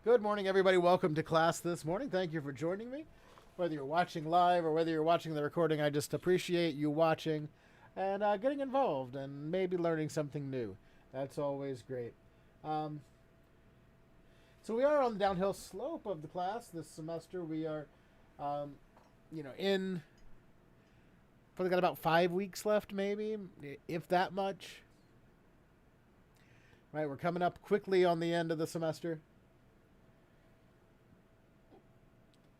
Good morning, everybody. Welcome to class this morning. Thank you for joining me. Whether you're watching live or whether you're watching the recording, I just appreciate you watching and getting involved and maybe learning something new. That's always great. Um, so we are on the downhill slope of the class this semester. We are, um, in probably got about 5 weeks left, maybe, if that much. Right, we're coming up quickly on the end of the semester.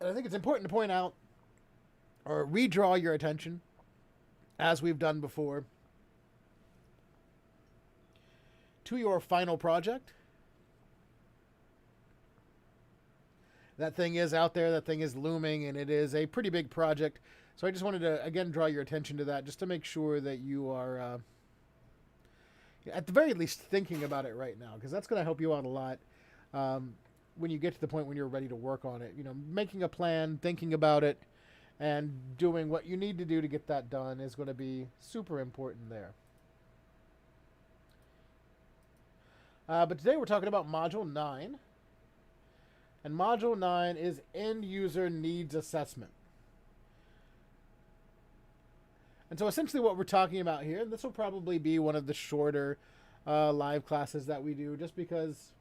And I think it's important to point out or redraw your attention, as we've done before, to your final project. That thing is out there, that thing is looming, and it is a pretty big project. So I just wanted to, again, draw your attention to that, just to make sure that you are, at the very least, thinking about it right now, because that's going to help you out a lot. When you get to the point when you're ready to work on it, making a plan, thinking about it, and doing what you need to do to get that done is going to be super important there. But today we're talking about Module 9. And Module 9 is End User Needs Assessment. And so essentially what we're talking about here, and this will probably be one of the shorter live classes that we do, just because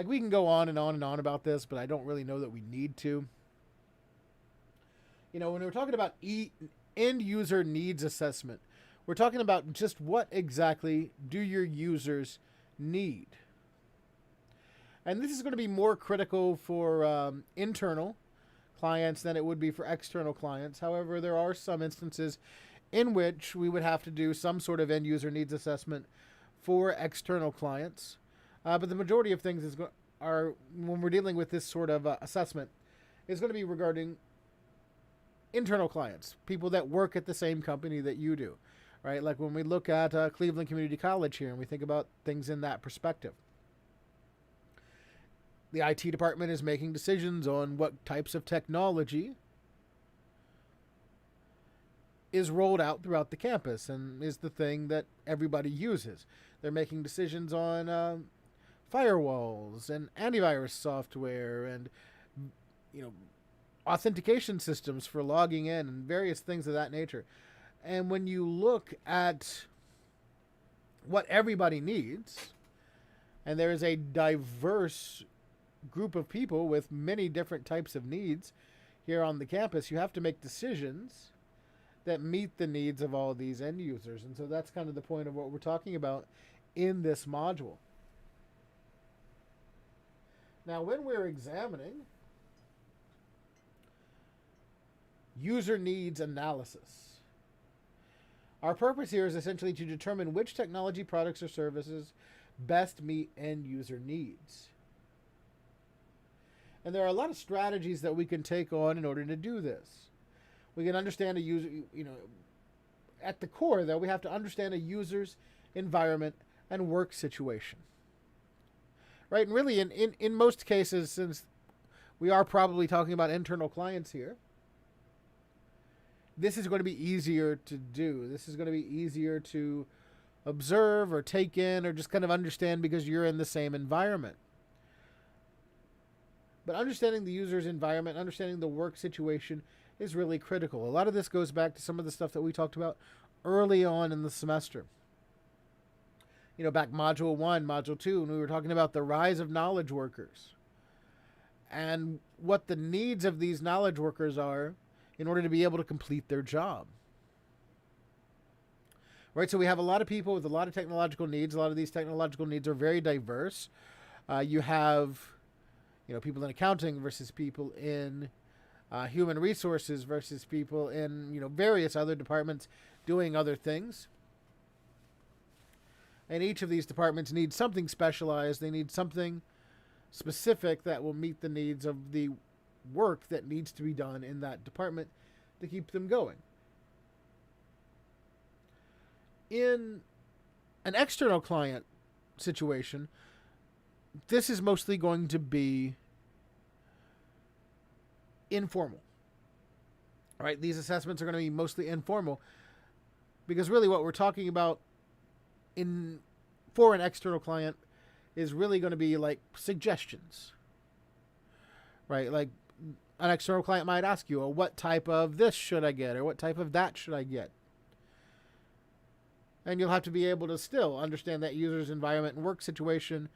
we can go on and on and on about this, but I don't really know that we need to. When we're talking about end user needs assessment, we're talking about just what exactly do your users need. And this is going to be more critical for internal clients than it would be for external clients. However, there are some instances in which we would have to do some sort of end user needs assessment for external clients. But the majority of things are when we're dealing with this sort of assessment is going to be regarding internal clients, people that work at the same company that you do, right? Like when we look at Cleveland Community College here and we think about things in that perspective. The IT department is making decisions on what types of technology is rolled out throughout the campus and is the thing that everybody uses. They're making decisions on firewalls and antivirus software and authentication systems for logging in and various things of that nature. And when you look at what everybody needs, and there is a diverse group of people with many different types of needs here on the campus, you have to make decisions that meet the needs of all of these end users. And so that's kind of the point of what we're talking about in this module. Now, when we're examining user needs analysis, our purpose here is essentially to determine which technology products or services best meet end user needs. And there are a lot of strategies that we can take on in order to do this. We can understand a user, at the core, though, we have to understand a user's environment and work situation. Right? And really, in most cases, since we are probably talking about internal clients here, this is going to be easier to do. This is going to be easier to observe or take in or just kind of understand because you're in the same environment. But understanding the user's environment, understanding the work situation is really critical. A lot of this goes back to some of the stuff that we talked about early on in the semester. Back Module 1, Module 2, when we were talking about the rise of knowledge workers and what the needs of these knowledge workers are in order to be able to complete their job. Right, so we have a lot of people with a lot of technological needs. A lot of these technological needs are very diverse. You have people in accounting versus people in human resources versus people in, various other departments doing other things. And each of these departments needs something specialized. They need something specific that will meet the needs of the work that needs to be done in that department to keep them going. In an external client situation, this is mostly going to be informal. All right, these assessments are going to be mostly informal because really what we're talking about for an external client is really going to be like suggestions. right? Like an external client might ask you, well, what type of this should I get, or what type of that should I get? And you'll have to be able to still understand that user's environment and work situation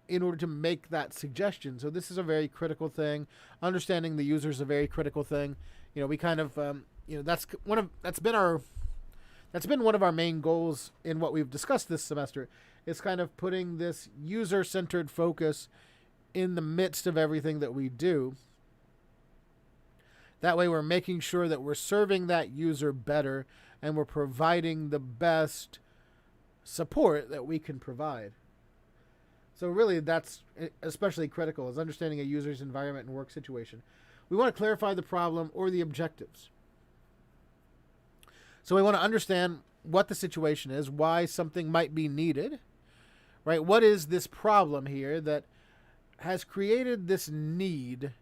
in order to make that suggestion. So this is a very critical thing. Understanding the user is a very critical thing. We kind of, that's been one of our main goals in what we've discussed this semester. Is kind of putting this user-centered focus in the midst of everything that we do. That way we're making sure that we're serving that user better and we're providing the best support that we can provide. So really that's especially critical, is understanding a user's environment and work situation. We want to clarify the problem or the objectives. So we want to understand what the situation is, why something might be needed, right? What is this problem here that has created this need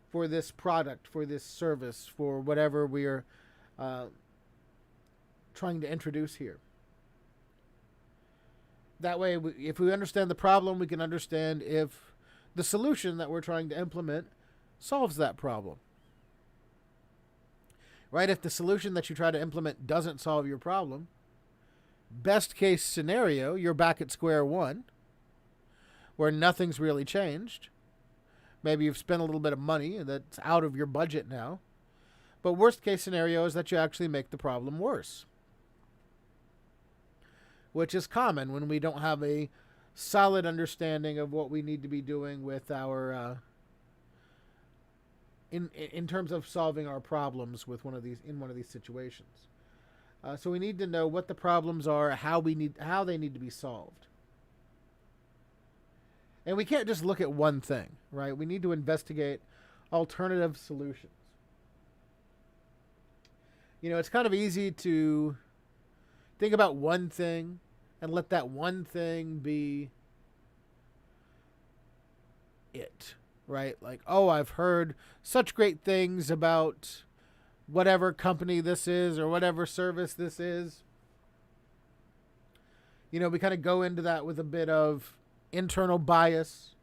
for this product, for this service, for whatever we're trying to introduce here? That way, if we understand the problem, we can understand if the solution that we're trying to implement solves that problem. Right? If the solution that you try to implement doesn't solve your problem, best case scenario, you're back at square one, where nothing's really changed. Maybe you've spent a little bit of money that's out of your budget now. But worst case scenario is that you actually make the problem worse, which is common when we don't have a solid understanding of what we need to be doing with our in terms of solving our problems with one of these situations. So we need to know what the problems are, how they need to be solved. And we can't just look at one thing, right? We need to investigate alternative solutions. It's kind of easy to think about one thing and let that one thing be it, right? Like, oh, I've heard such great things about whatever company this is or whatever service this is. We kind of go into that with a bit of internal bias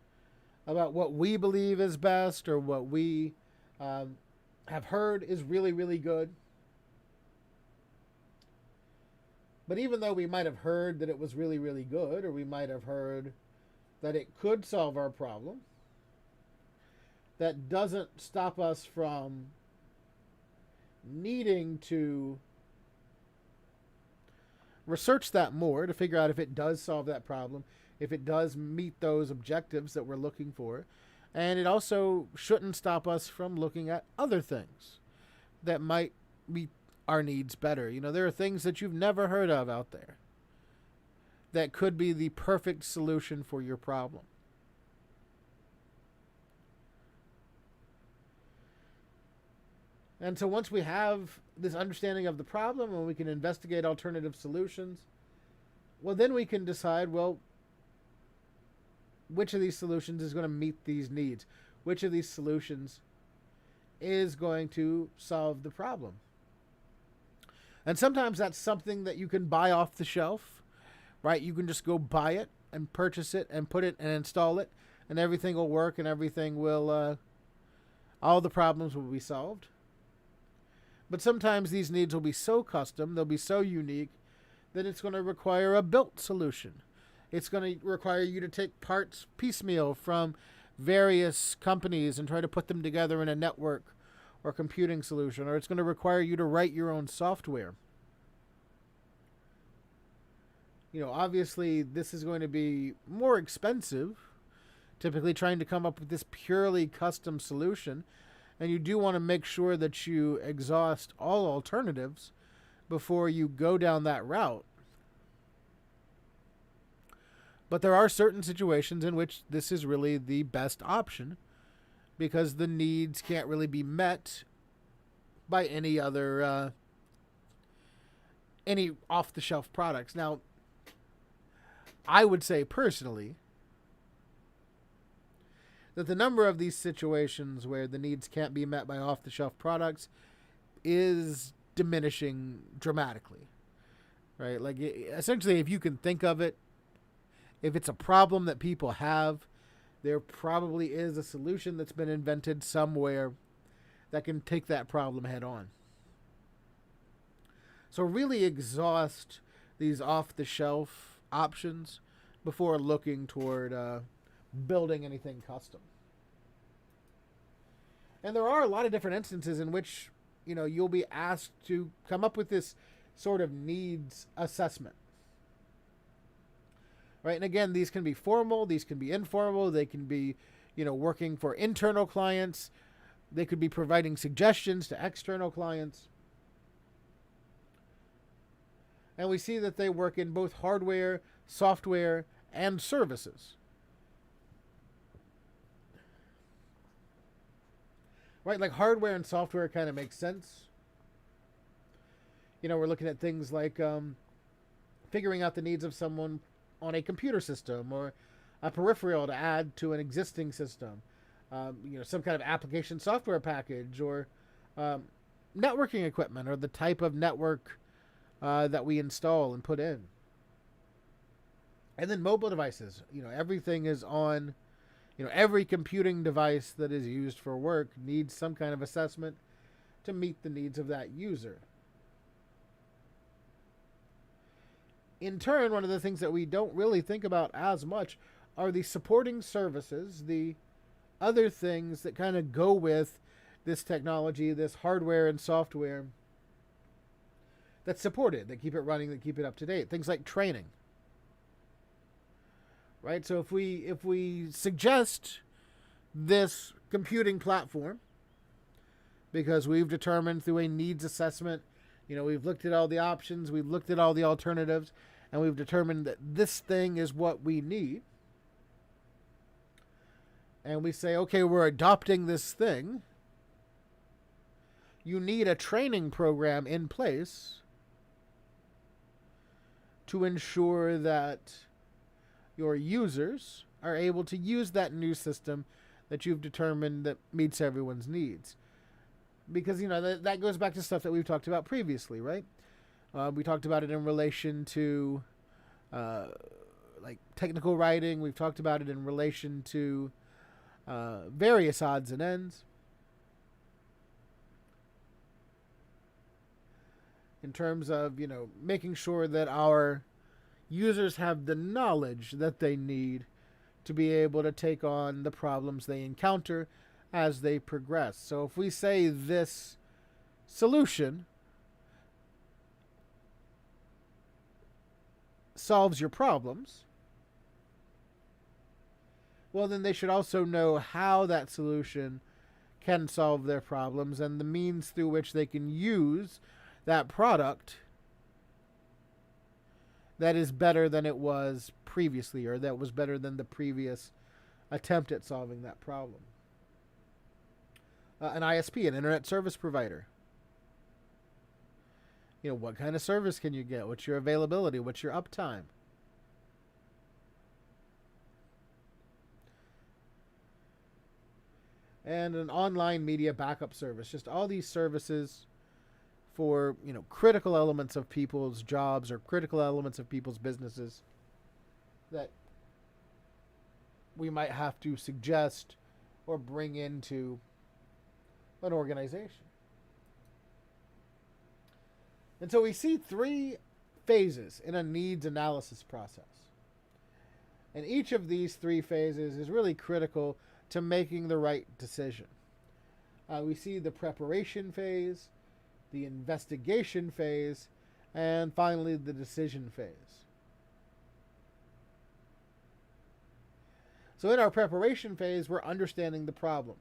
about what we believe is best or what we have heard is really, really good. But even though we might have heard that it was really, really good, or we might have heard that it could solve our problem, that doesn't stop us from needing to research that more to figure out if it does solve that problem, if it does meet those objectives that we're looking for. And it also shouldn't stop us from looking at other things that might meet our needs better. There are things that you've never heard of out there that could be the perfect solution for your problem. And so once we have this understanding of the problem and we can investigate alternative solutions, well, then we can decide, well, which of these solutions is going to meet these needs? Which of these solutions is going to solve the problem? And sometimes that's something that you can buy off the shelf, right? You can just go buy it and purchase it and put it and install it, and everything will work and everything will, all the problems will be solved. But sometimes these needs will be so custom, they'll be so unique, that it's going to require a built solution. It's going to require you to take parts piecemeal from various companies and try to put them together in a network or computing solution, or it's going to require you to write your own software. Obviously, this is going to be more expensive, typically trying to come up with this purely custom solution, and you do want to make sure that you exhaust all alternatives before you go down that route. But there are certain situations in which this is really the best option, because the needs can't really be met by any other any off-the-shelf products. Now, I would say personally that the number of these situations where the needs can't be met by off-the-shelf products is diminishing dramatically, right? Like, essentially, if you can think of it, if it's a problem that people have, there probably is a solution that's been invented somewhere that can take that problem head on. So really exhaust these off-the-shelf options before looking toward building anything custom. And there are a lot of different instances in which, you'll be asked to come up with this sort of needs assessment. Right? And again, these can be formal, these can be informal, they can be, working for internal clients, they could be providing suggestions to external clients. And we see that they work in both hardware, software, and services. Right, like hardware and software kind of makes sense. We're looking at things like figuring out the needs of someone on a computer system or a peripheral to add to an existing system. Some kind of application software package or networking equipment or the type of network that we install and put in. And then mobile devices. Everything is on, every computing device that is used for work needs some kind of assessment to meet the needs of that user. In turn, one of the things that we don't really think about as much are the supporting services, the other things that kind of go with this technology, this hardware and software that support it, that keep it running, that keep it up to date. Things like training. Right? So if we suggest this computing platform, because we've determined through a needs assessment, we've looked at all the options, we've looked at all the alternatives, and we've determined that this thing is what we need. And we say, okay, we're adopting this thing. You need a training program in place to ensure that your users are able to use that new system that you've determined that meets everyone's needs. Because, that goes back to stuff that we've talked about previously, right? We talked about it in relation to like technical writing. We've talked about it in relation to various odds and ends. In terms of, making sure that our users have the knowledge that they need to be able to take on the problems they encounter as they progress. So if we say this solution solves your problems, well, then they should also know how that solution can solve their problems and the means through which they can use that product that is better than it was previously, or that was better than the previous attempt at solving that problem. An ISP, an internet service provider. What kind of service can you get? What's your availability? What's your uptime? And an online media backup service. Just all these services for, critical elements of people's jobs or critical elements of people's businesses that we might have to suggest or bring into an organization. And so we see 3 phases in a needs analysis process. And each of these 3 phases is really critical to making the right decision. We see the preparation phase, the investigation phase, and finally the decision phase. So in our preparation phase, we're understanding the problem.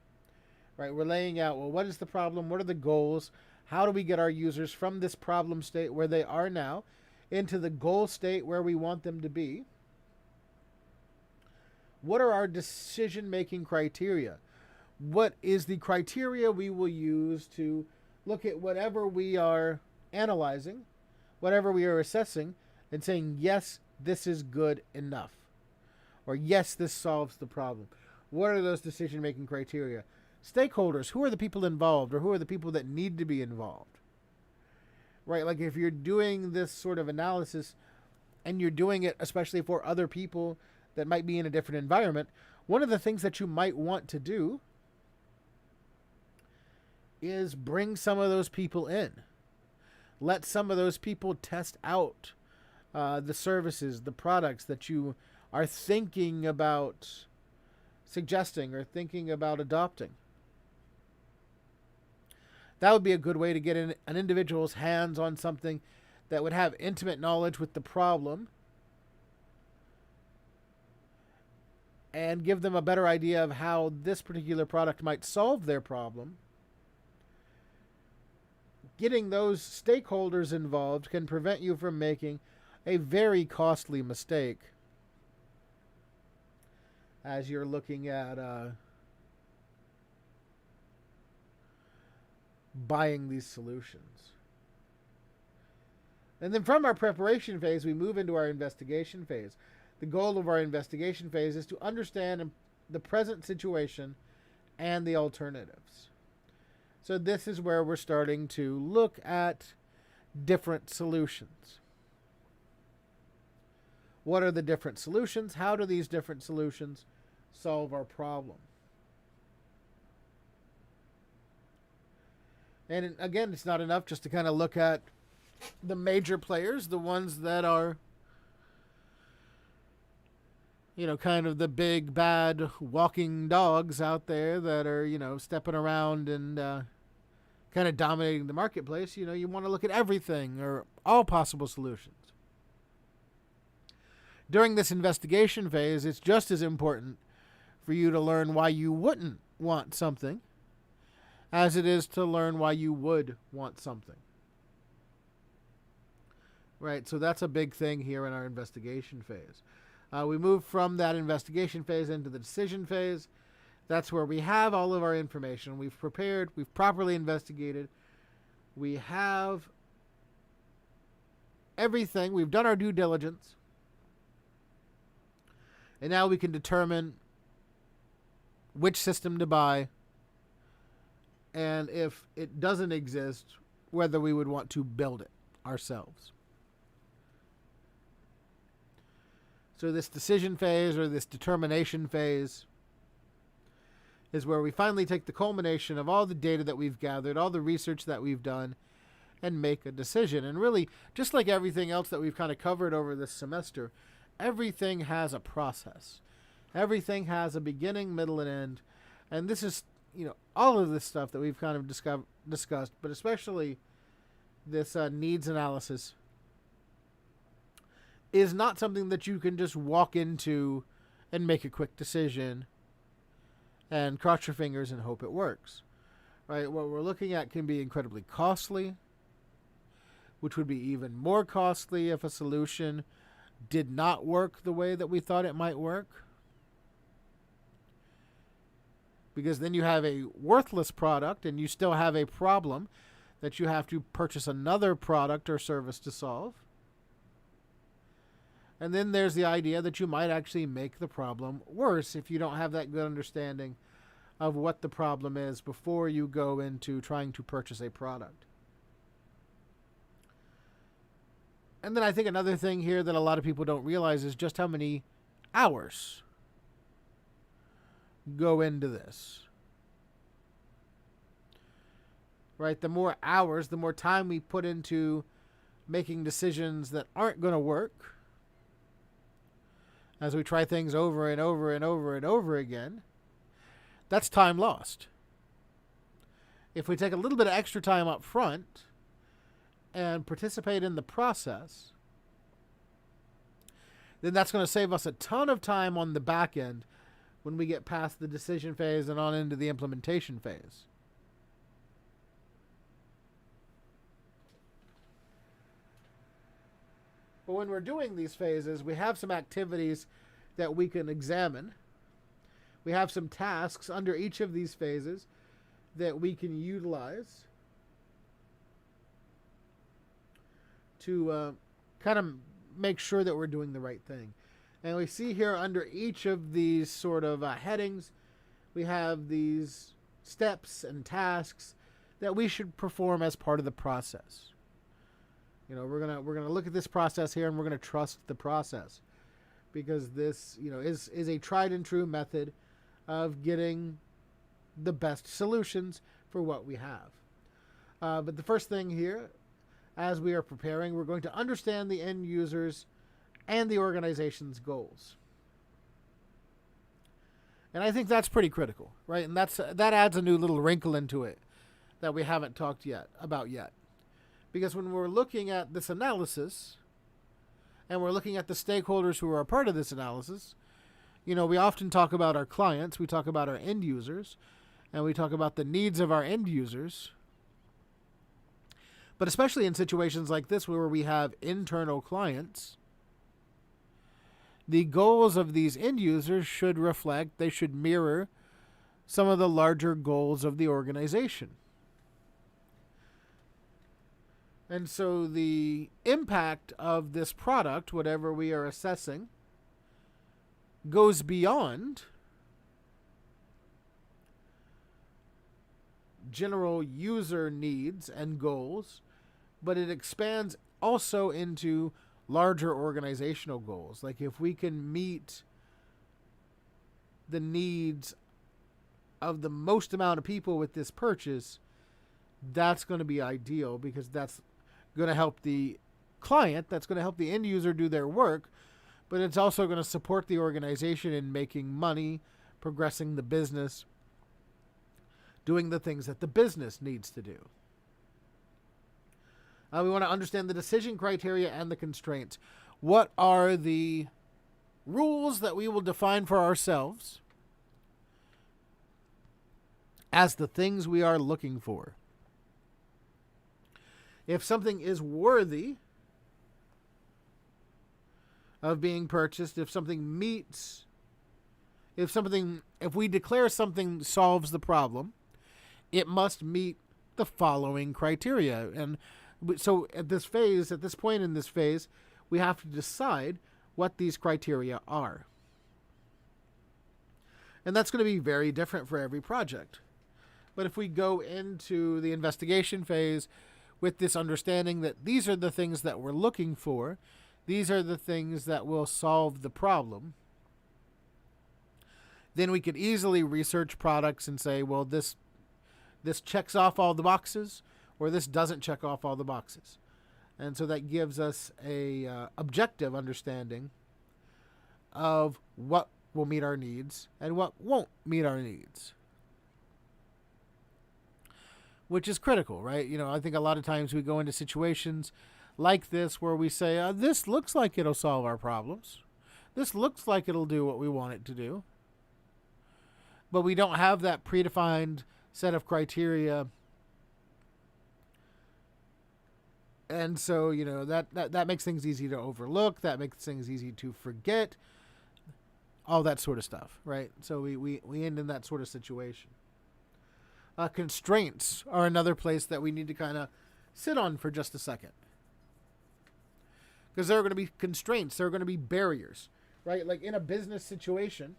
Right? We're laying out, well, what is the problem? What are the goals? How do we get our users from this problem state where they are now into the goal state where we want them to be? What are our decision-making criteria? What is the criteria we will use to look at whatever we are analyzing, whatever we are assessing, and saying, yes, this is good enough. Or yes, this solves the problem. What are those decision-making criteria? Stakeholders, who are the people involved, or who are the people that need to be involved? Right, like if you're doing this sort of analysis and you're doing it especially for other people that might be in a different environment, One of the things that you might want to do is bring some of those people in. Let some of those people test out the services, the products that you are thinking about suggesting or thinking about adopting. That would be a good way to get an individual's hands on something that would have intimate knowledge with the problem and give them a better idea of how this particular product might solve their problem. Getting those stakeholders involved can prevent you from making a very costly mistake as you're looking at buying these solutions. And then from our preparation phase, we move into our investigation phase. The goal of our investigation phase is to understand the present situation and the alternatives. So this is where we're starting to look at different solutions. What are the different solutions? How do these different solutions solve our problem? And again, it's not enough just to kind of look at the major players, the ones that are, kind of the big bad walking dogs out there that are, stepping around and kind of dominating the marketplace. You want to look at everything or all possible solutions. During this investigation phase, it's just as important for you to learn why you wouldn't want something as it is to learn why you would want something. Right, so that's a big thing here in our investigation phase. We move from that investigation phase into the decision phase. That's where we have all of our information. We've prepared, we've properly investigated. We have everything. We've done our due diligence. And now we can determine which system to buy, and if it doesn't exist, whether we would want to build it ourselves. So this decision phase or this determination phase is where we finally take the culmination of all the data that we've gathered, all the research that we've done, and make a decision. And really, just like everything else that we've kind of covered over this semester, everything has a process. Everything has a beginning, middle, and end. And this is, all of this stuff that we've kind of discussed, but especially this needs analysis, is not something that you can just walk into and make a quick decision and cross your fingers and hope it works. Right? What we're looking at can be incredibly costly, which would be even more costly if a solution did not work the way that we thought it might work. Because then you have a worthless product and you still have a problem that you have to purchase another product or service to solve. And then there's the idea that you might actually make the problem worse if you don't have that good understanding of what the problem is before you go into trying to purchase a product. And then I think another thing here that a lot of people don't realize is just how many hours go into this. Right? The more hours, the more time we put into making decisions that aren't going to work, as we try things over and over and over and over again, that's time lost. If we take a little bit of extra time up front and participate in the process, then that's going to save us a ton of time on the back end when we get past the decision phase and on into the implementation phase. But when we're doing these phases, we have some activities that we can examine. We have some tasks under each of these phases that we can utilize to kind of make sure that we're doing the right thing. And we see here under each of these sort of headings, we have these steps and tasks that we should perform as part of the process. We're gonna look at this process here, and we're gonna trust the process. because this, is a tried and true method of getting the best solutions for what we have. But the first thing here, as we are preparing, we're going to understand the end users and the organization's goals. And I think that's pretty critical, right? And that adds a new little wrinkle into it that we haven't talked about yet. Because when we're looking at this analysis, and we're looking at the stakeholders who are a part of this analysis, we often talk about our clients, we talk about our end users, and we talk about the needs of our end users. But especially in situations like this where we have internal clients, the goals of these end users should mirror some of the larger goals of the organization. And so the impact of this product, whatever we are assessing, goes beyond general user needs and goals, but it expands also into larger organizational goals. Like if we can meet the needs of the most amount of people with this purchase, that's going to be ideal, because that's going to help the client, that's going to help the end user do their work, but it's also going to support the organization in making money, progressing the business, doing the things that the business needs to do. We want to understand the decision criteria and the constraints. What are the rules that we will define for ourselves as the things we are looking for? If something is worthy of being purchased, if we declare something solves the problem, it must meet the following criteria. And so at this point in this phase, we have to decide what these criteria are. And that's going to be very different for every project. But if we go into the investigation phase with this understanding that these are the things that we're looking for, these are the things that will solve the problem, then we could easily research products and say, well, this checks off all the boxes, or this doesn't check off all the boxes. And so that gives us a objective understanding of what will meet our needs and what won't meet our needs, which is critical, right? I think a lot of times we go into situations like this where we say, this looks like it'll solve our problems. This looks like it'll do what we want it to do. But we don't have that predefined set of criteria. And so, that makes things easy to overlook. That makes things easy to forget. All that sort of stuff, right? So we end in that sort of situation. Constraints are another place that we need to kind of sit on for just a second. Because there are going to be constraints. There are going to be barriers, right? Like in a business situation,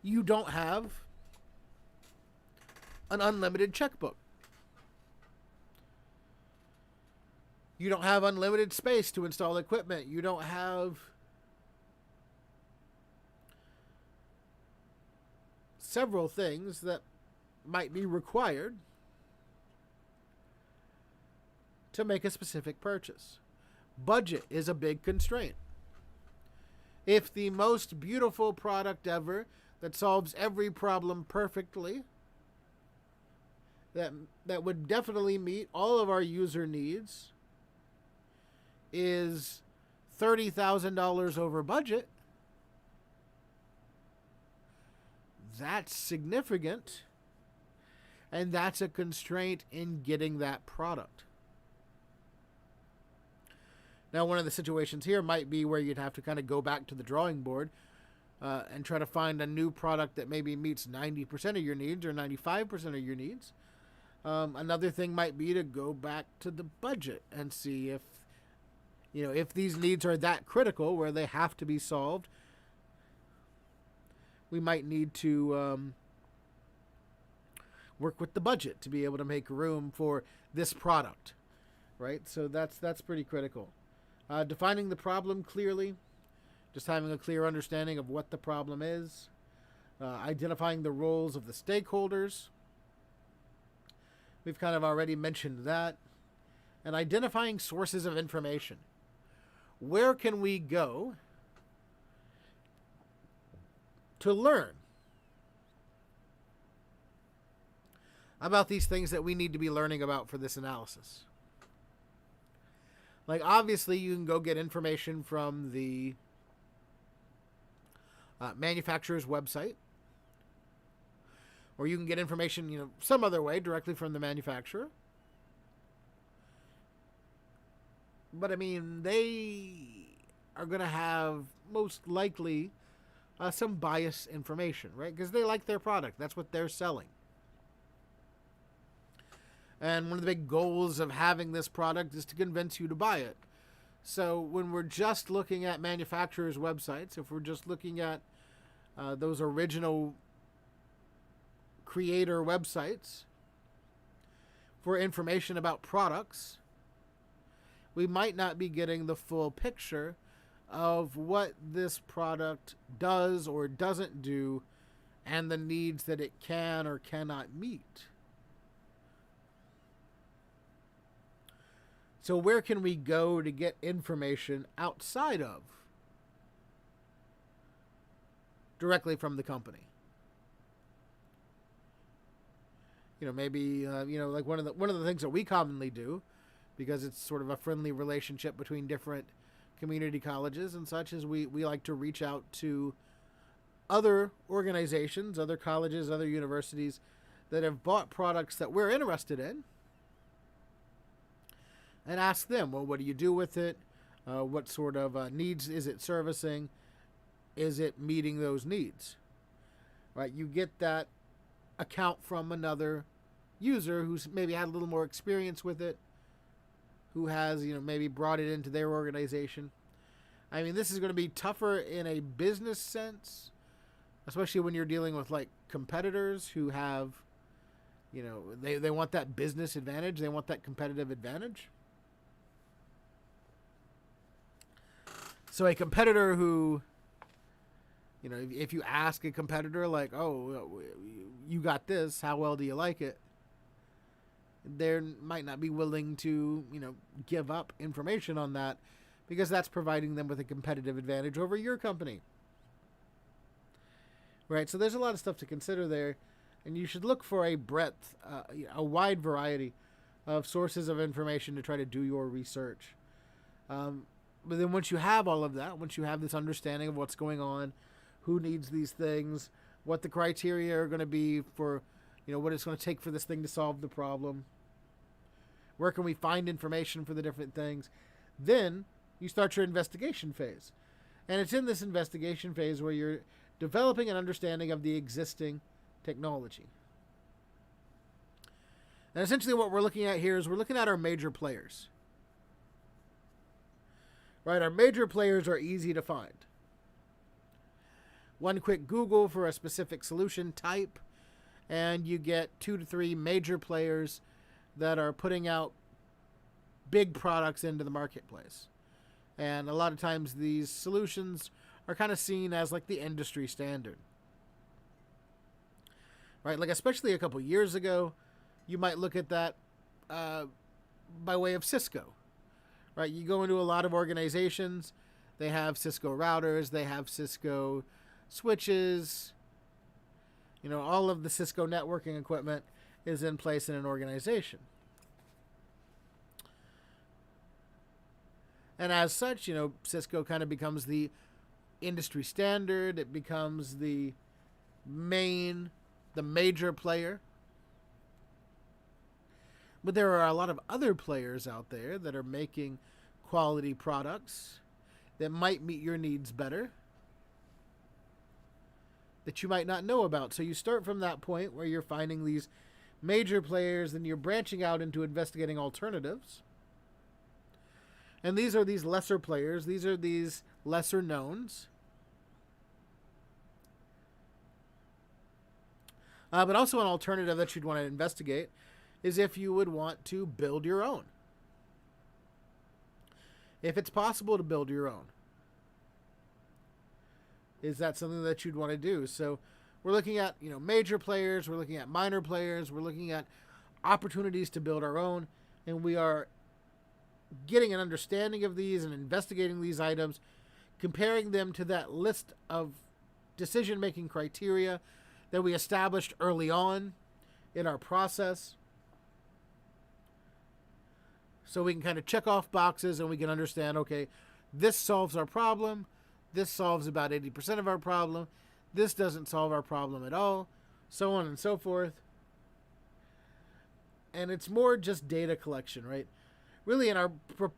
you don't have an unlimited checkbook. You don't have unlimited space to install equipment. You don't have several things that might be required to make a specific purchase. Budget is a big constraint. If the most beautiful product ever that solves every problem perfectly, that would definitely meet all of our user needs, is $30,000 over budget, that's significant, and that's a constraint in getting that product. Now, one of the situations here might be where you'd have to kind of go back to the drawing board and try to find a new product that maybe meets 90% of your needs or 95% of your needs. Another thing might be to go back to the budget and see if these needs are that critical where they have to be solved. We might need to work with the budget to be able to make room for this product, right? So that's pretty critical. Defining the problem clearly just having a clear understanding of what the problem is, identifying the roles of the stakeholders. We've kind of already mentioned that. And identifying sources of information. Where can we go to learn about these things that we need to be learning about for this analysis? Like, obviously, you can go get information from the manufacturer's website, or you can get information, some other way directly from the manufacturer. But I mean, they are going to have most likely some biased information, right? Because they like their product. That's what they're selling. And one of the big goals of having this product is to convince you to buy it. So when we're just looking at manufacturers' websites, if we're just looking at those original creator websites for information about products, we might not be getting the full picture of what this product does or doesn't do and the needs that it can or cannot meet. So where can we go to get information outside of directly from the company? Maybe like one of the things that we commonly do, because it's sort of a friendly relationship between different community colleges and such, is we like to reach out to other organizations, other colleges, other universities that have bought products that we're interested in, and ask them, well, what do you do with it? What sort of needs is it servicing? Is it meeting those needs? Right? You get that account from another user who's maybe had a little more experience with it, who has, maybe brought it into their organization. I mean, this is going to be tougher in a business sense, especially when you're dealing with like competitors who have, they want that business advantage. They want that competitive advantage. So a competitor who, if you ask a competitor like, oh, you got this, how well do you like it? They might not be willing to, give up information on that, because that's providing them with a competitive advantage over your company. Right? So there's a lot of stuff to consider there, and you should look for a breadth, a wide variety of sources of information to try to do your research. But then once you have all of that, once you have this understanding of what's going on, who needs these things, what the criteria are going to be for, what it's going to take for this thing to solve the problem, where can we find information for the different things, then you start your investigation phase. And it's in this investigation phase where you're developing an understanding of the existing technology. And essentially what we're looking at here is we're looking at our major players. Right, our major players are easy to find. One quick Google for a specific solution type, and you get 2 to 3 major players that are putting out big products into the marketplace. And a lot of times these solutions are kind of seen as like the industry standard. Right, like especially a couple years ago, you might look at that by way of Cisco. Right, you go into a lot of organizations, they have Cisco routers, they have Cisco switches, all of the Cisco networking equipment is in place in an organization. And as such, Cisco kind of becomes the industry standard, it becomes the major player. But there are a lot of other players out there that are making quality products that might meet your needs better, that you might not know about. So you start from that point where you're finding these major players, and you're branching out into investigating alternatives. And these are these lesser players. These are these lesser knowns. But also an alternative that you'd want to investigate is if you would want to build your own. If it's possible to build your own. Is that something that you'd want to do? So we're looking at, major players, we're looking at minor players, we're looking at opportunities to build our own, and we are getting an understanding of these and investigating these items, comparing them to that list of decision-making criteria that we established early on in our process. So we can kind of check off boxes and we can understand, okay, this solves our problem. This solves about 80% of our problem. This doesn't solve our problem at all. So on and so forth. And it's more just data collection, right? Really, in our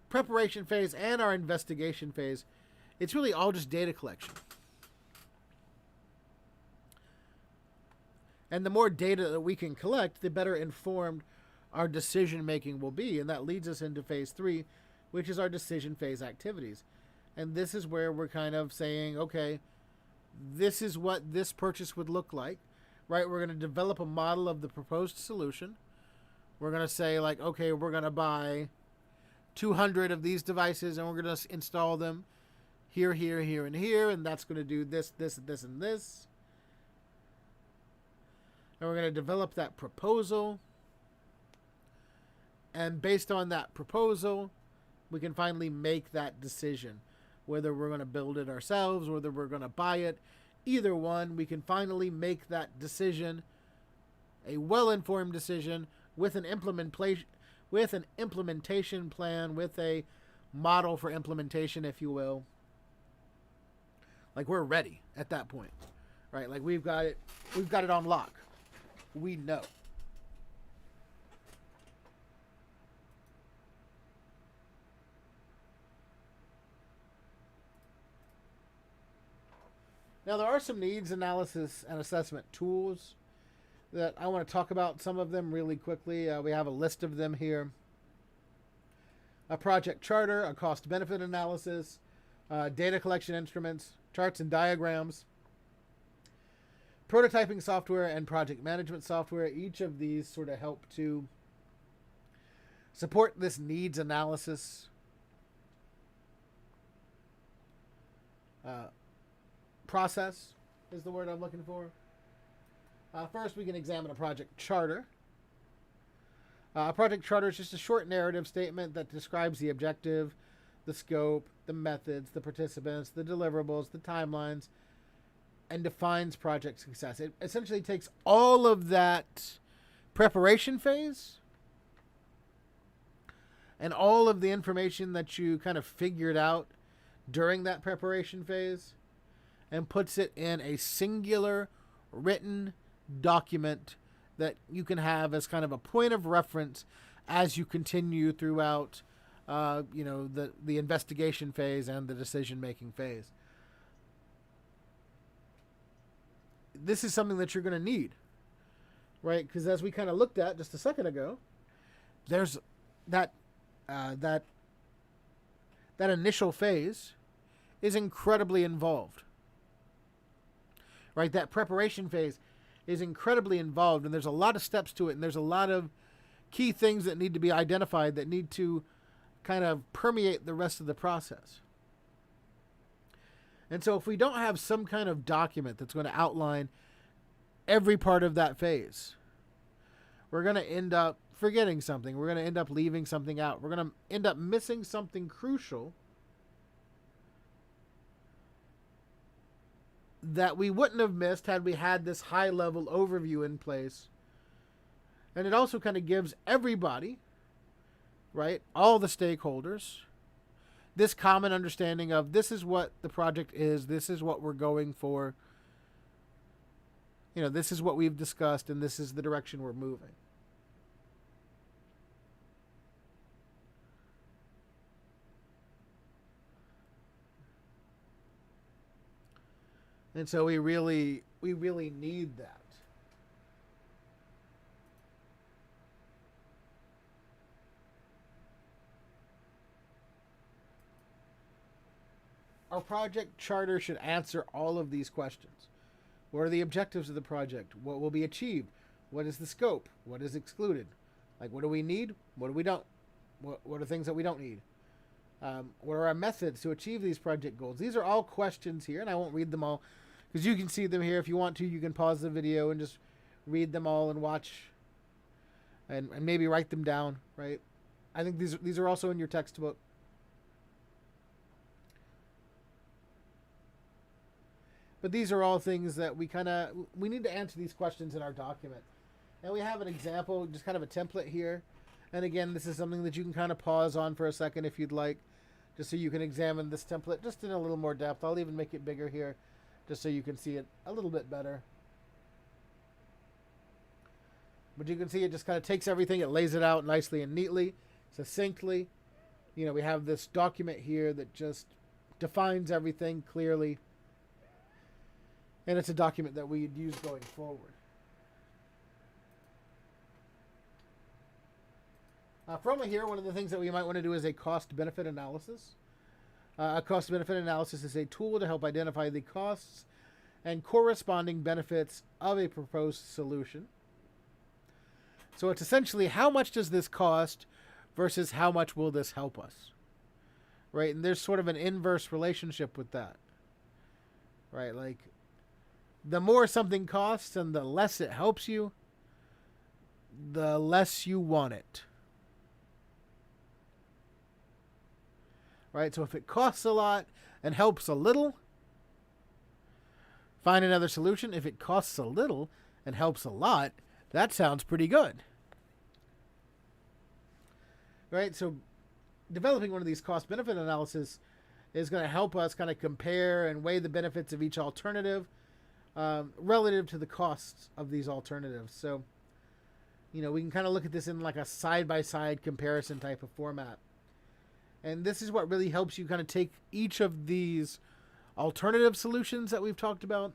preparation phase and our investigation phase, it's really all just data collection. And the more data that we can collect, the better informed our decision making will be. And that leads us into phase 3, which is our decision phase activities. And this is where we're kind of saying, okay, this is what this purchase would look like, right? We're going to develop a model of the proposed solution. We're going to say, like, okay, we're going to buy 200 of these devices and we're going to install them here, here, here, and here. And that's going to do this, this, this, and this. And we're going to develop that proposal. And based on that proposal, we can finally make that decision. Whether we're going to build it ourselves, whether we're going to buy it, either one, we can finally make that decision, a well-informed decision with an implementation plan, with a model for implementation, if you will. Like, we're ready at that point, right? Like, we've got it on lock. We know. Now, there are some needs analysis and assessment tools that I want to talk about, some of them really quickly. We have a list of them here. A project charter, a cost-benefit analysis, data collection instruments, charts and diagrams, prototyping software, and project management software. Each of these sort of help to support this needs analysis. Process is the word I'm looking for. First, we can examine a project charter. A project charter is just a short narrative statement that describes the objective, the scope, the methods, the participants, the deliverables, the timelines, and defines project success. It essentially takes all of that preparation phase and all of the information that you kind of figured out during that preparation phase and puts it in a singular written document that you can have as kind of a point of reference as you continue throughout, the investigation phase and the decision-making phase. This is something that you're going to need, right? Because as we kind of looked at just a second ago, there's that initial phase is incredibly involved. Right, that preparation phase is incredibly involved, and there's a lot of steps to it, and there's a lot of key things that need to be identified that need to kind of permeate the rest of the process. And so if we don't have some kind of document that's going to outline every part of that phase, we're going to end up forgetting something. We're going to end up leaving something out. We're going to end up missing something crucial that we wouldn't have missed had we had this high-level overview in place. And it also kind of gives everybody, right, all the stakeholders, this common understanding of this is what the project is, this is what we're going for, this is what we've discussed, and this is the direction we're moving. And so we really need that. Our project charter should answer all of these questions. What are the objectives of the project? What will be achieved? What is the scope? What is excluded? Like, what do we need? What do we don't? What are things that we don't need? What are our methods to achieve these project goals? These are all questions here, and I won't read them all because you can see them here. If you want to, you can pause the video and just read them all and watch and maybe write them down, right? I think these are also in your textbook. But these are all things that we need to answer these questions in our document. And we have an example, just kind of a template here. And again, this is something that you can kind of pause on for a second if you'd like, just so you can examine this template just in a little more depth. I'll even make it bigger here, just so you can see it a little bit better. But you can see it just kind of takes everything, it lays it out nicely and neatly, succinctly. You know, we have this document here that just defines everything clearly. And it's a document that we'd use going forward. From here, one of the things that we might want to do is a cost-benefit analysis. A cost-benefit analysis is a tool to help identify the costs and corresponding benefits of a proposed solution. So it's essentially how much does this cost versus how much will this help us, right? And there's sort of an inverse relationship with that, right? Like the more something costs and the less it helps you, the less you want it. Right? So if it costs a lot and helps a little, find another solution. If it costs a little and helps a lot, that sounds pretty good. Right? So developing one of these cost-benefit analysis is going to help us kind of compare and weigh the benefits of each alternative relative to the costs of these alternatives. So, you know, we can kind of look at this in like a side-by-side comparison type of format. And this is what really helps you kind of take each of these alternative solutions that we've talked about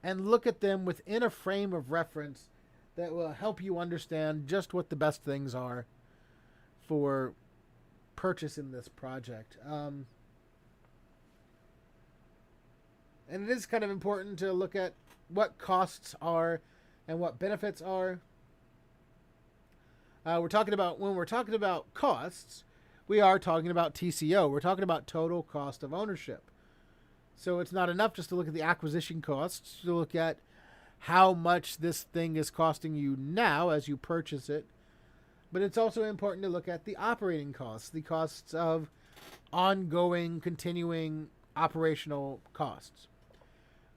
and look at them within a frame of reference that will help you understand just what the best things are for purchase in this project. And it is kind of important to look at what costs are and what benefits are. When we're talking about costs, we are talking about TCO. We're talking about total cost of ownership. So it's not enough just to look at the acquisition costs, to look at how much this thing is costing you now as you purchase it. But it's also important to look at the operating costs, the costs of ongoing, continuing operational costs.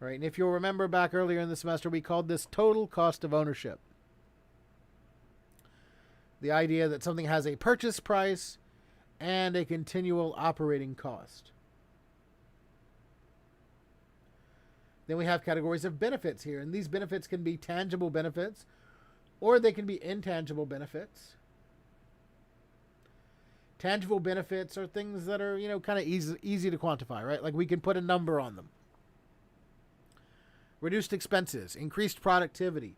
Right? And if you'll remember back earlier in the semester, we called this total cost of ownership. The idea that something has a purchase price and a continual operating cost. Then we have categories of benefits here, and these benefits can be tangible benefits or they can be intangible benefits. Tangible benefits are things that are, you know, kind of easy to quantify, right? Like we can put a number on them. Reduced expenses, increased productivity,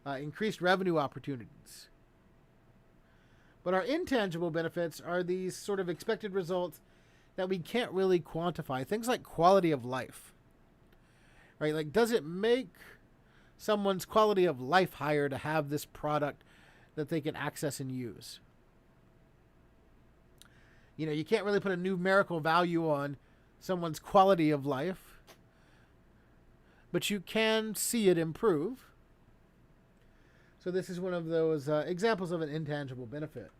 increased revenue opportunities. But our intangible benefits are these sort of expected results that we can't really quantify. Things like quality of life. Right? Like, does it make someone's quality of life higher to have this product that they can access and use? You know, you can't really put a numerical value on someone's quality of life, but you can see it improve. So this is one of those examples of an intangible benefit.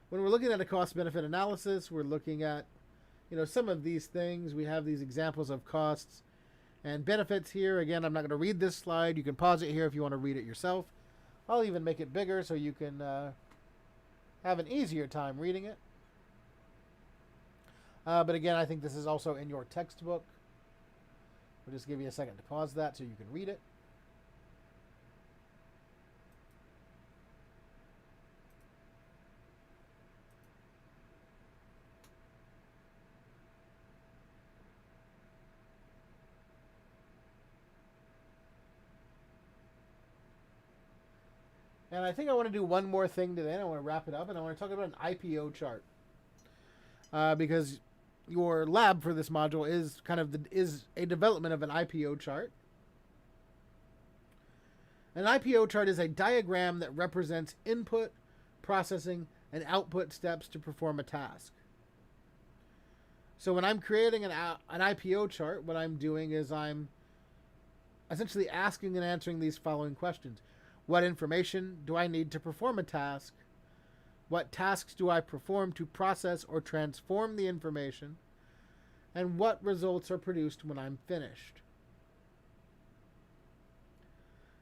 When we're looking at a cost-benefit analysis, we're looking at, you know, some of these things. We have these examples of costs and benefits here. Again, I'm not going to read this slide. You can pause it here if you want to read it yourself. I'll even make it bigger so you can have an easier time reading it. But again, I think this is also in your textbook. We'll just give you a second to pause that so you can read it. And I think I want to do one more thing today. I want to wrap it up, and I want to talk about an IPO chart. Because your lab for this module is is a development of an IPO chart. An IPO chart is a diagram that represents input, processing, and output steps to perform a task. So when I'm creating an IPO chart, what I'm doing is I'm essentially asking and answering these following questions. What information do I need to perform a task? What tasks do I perform to process or transform the information? And what results are produced when I'm finished?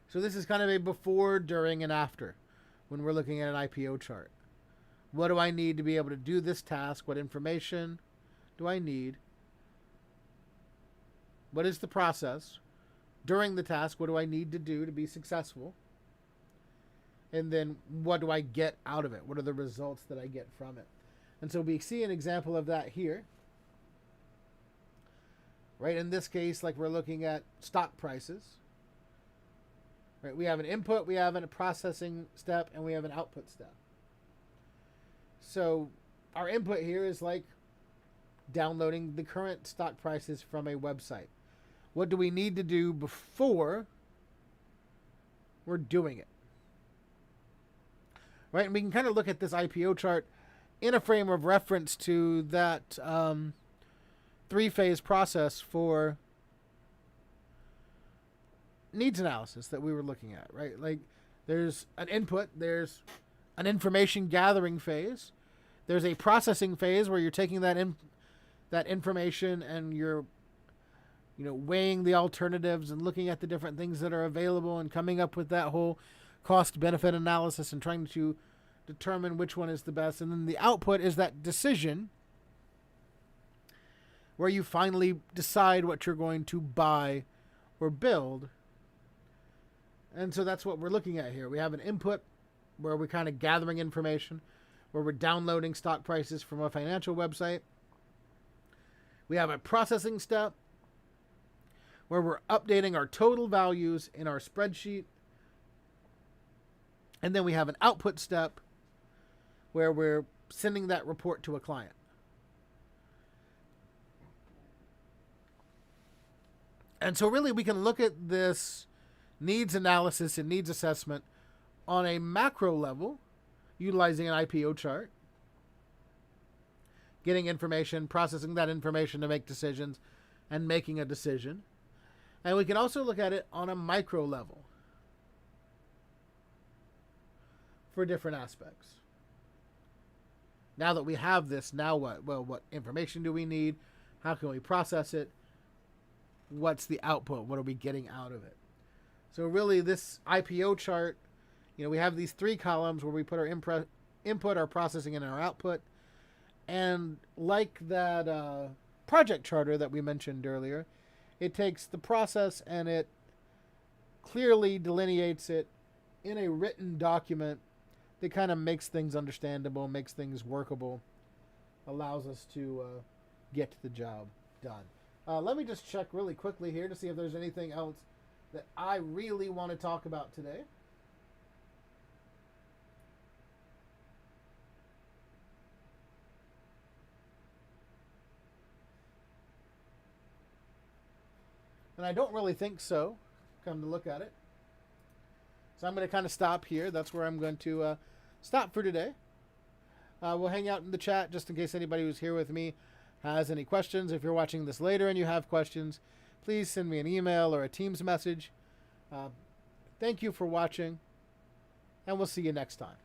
So this is kind of a before, during, and after when we're looking at an IPO chart. What do I need to be able to do this task? What information do I need? What is the process? During the task, what do I need to do to be successful? And then what do I get out of it? What are the results that I get from it? And so we see an example of that here. Right, in this case, like we're looking at stock prices. Right, we have an input, we have a processing step, and we have an output step. So our input here is like downloading the current stock prices from a website. What do we need to do before we're doing it? Right, and we can kind of look at this IPO chart in a frame of reference to that three-phase process for needs analysis that we were looking at, right? Like there's an input, there's an information gathering phase, there's a processing phase where you're taking that information and you're weighing the alternatives and looking at the different things that are available and coming up with that whole cost benefit analysis and trying to determine which one is the best. And then the output is that decision where you finally decide what you're going to buy or build. And so that's what we're looking at here. We have an input where we're kind of gathering information, where we're downloading stock prices from a financial website. We have a processing step where we're updating our total values in our spreadsheet. And then we have an output step where we're sending that report to a client. And so really we can look at this needs analysis and needs assessment on a macro level, utilizing an IPO chart, getting information, processing that information to make decisions, and making a decision. And we can also look at it on a micro level for different aspects. Now that we have this, now what? Well, what information do we need? How can we process it? What's the output? What are we getting out of it? So really this IPO chart, we have these three columns where we put our input, our processing, and our output. And like that project charter that we mentioned earlier, it takes the process and it clearly delineates it in a written document that kind of makes things understandable, makes things workable, allows us to get the job done. Let me just check really quickly here to see if there's anything else that I really want to talk about today. And I don't really think so, come to look at it. So I'm going to kind of stop here. That's where I'm going to stop for today. We'll hang out in the chat just in case anybody who's here with me has any questions. If you're watching this later and you have questions, please send me an email or a Teams message. Thank you for watching, and we'll see you next time.